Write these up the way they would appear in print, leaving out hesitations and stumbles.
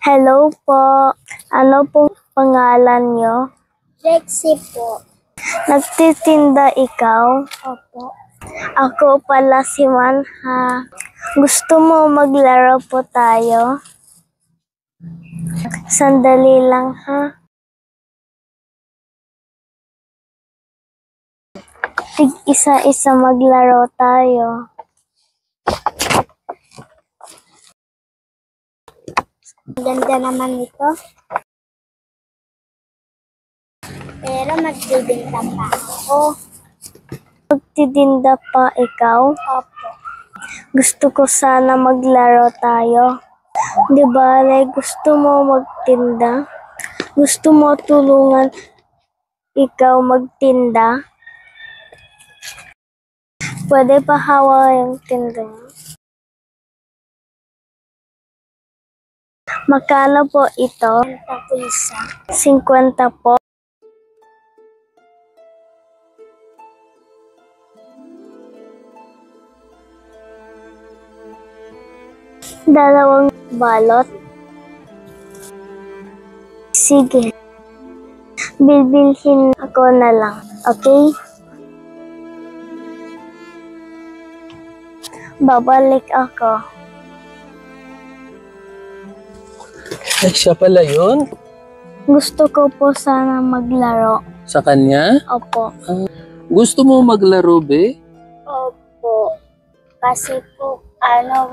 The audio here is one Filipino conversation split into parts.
Hello po. Ano pong pangalan nyo? Lexi po. Nagtitinda ikaw? Opo. Ako pala si Manha. Gusto mo maglaro po tayo? Sandali lang ha. Isa-isa maglaro tayo. Ang ganda naman ito. Pero magbibinta pa ako. Magtitinda pa ikaw? Opo. Gusto ko sana maglaro tayo. Di ba, gusto mo magtinda? Gusto mo tulungan ikaw magtinda? Pwede pa hawa yung tinda mo? Magkano po ito? Benta po isa. 50 po. Dalawang balot. Sige. Bibilhin ako na lang. Okay? Babalik ako. Ay, siya pala yun? Gusto ko po sana maglaro. Sa kanya? Opo. Gusto mo maglaro, be? Opo. Kasi po,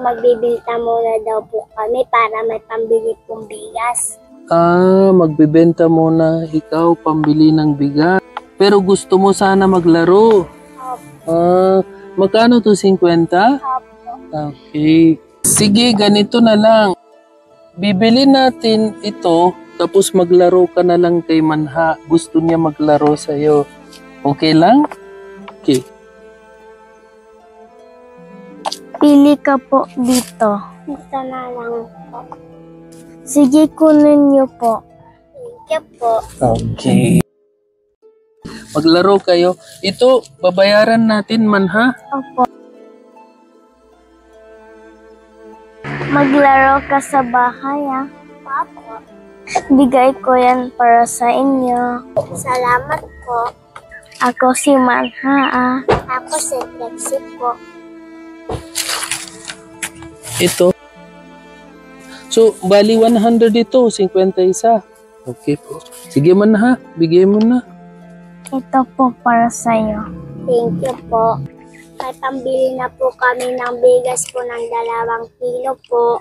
magbibinta muna daw po kami para may pambili pong bigas. Magbibenta muna ikaw, pambili ng bigas. Pero gusto mo sana maglaro. Opo. Magkano to, 50? Opo. Okay. Sige, ganito na lang. Bibili natin ito, tapos maglaro ka na lang kay Manha. Gusto niya maglaro sa'yo. Okay lang? Okay. Pili ka po dito. Ito na lang po. Sige, kunin niyo po. Thank you po. Okay. Maglaro kayo. Ito, babayaran natin, Manha. Opo. Maglaro ka sa bahay, ah. Opo. Bigay ko yan para sa inyo. Salamat po. Ako si Manha, ah. Ako si Lexi po. Ito. So, bali 100 ito, 51. Okay po. Sige, Manha, bigay mo na. Ito po para sa'yo. Thank you po. May pambili na po kami ng bigas po ng 2 kilo po.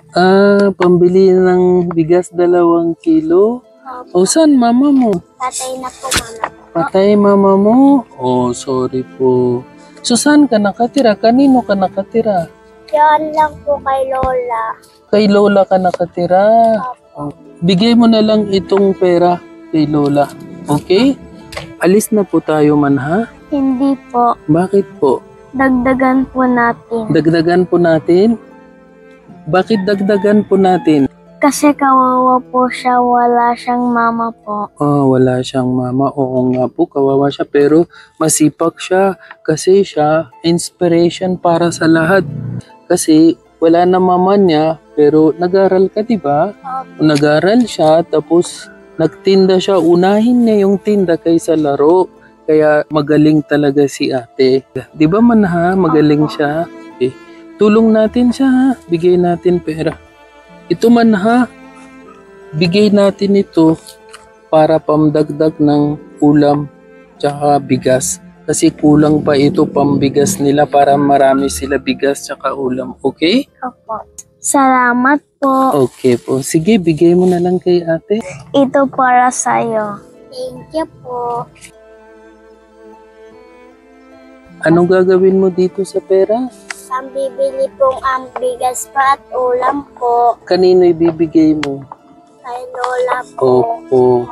Pambili ng bigas 2 kilo. O, saan mama mo? Tatay na po, mama po. Patay mama mo? Oh, sorry po. So, saan ka nakatira? Kanino ka nakatira? Yan lang po kay Lola. Kay Lola ka nakatira. Oh, bigay mo na lang itong pera kay Lola. Okay? Alis na po tayo, Manha. Hindi po. Bakit po? Dagdagan po natin. Dagdagan po natin? Bakit dagdagan po natin? Kasi kawawa po siya, wala siyang mama po. Wala siyang mama. Oo nga po, kawawa siya. Pero masipag siya kasi siya inspiration para sa lahat. Kasi wala na mama niya, pero nag-aral ka, di ba? Nag-aral siya, tapos nagtinda siya. Unahin niya yung tinda kaysa laro. Kaya magaling talaga si ate. Di ba, Manha? Magaling siya. Okay. Tulong natin siya, ha? Bigay natin pera. Ito, Manha. Bigay natin ito para pamdagdag ng ulam tsaka bigas. Kasi kulang pa ito pambigas nila para marami sila bigas tsaka ulam. Okay? Opo. Salamat po. Okay po. Sige, bigay mo na lang kay ate. Ito para sa'yo. Thank you po. Anong gagawin mo dito sa pera? Pambibili pong bigas pa at ulam po. Kanino ibibigay mo? Kay Lola po. Opo.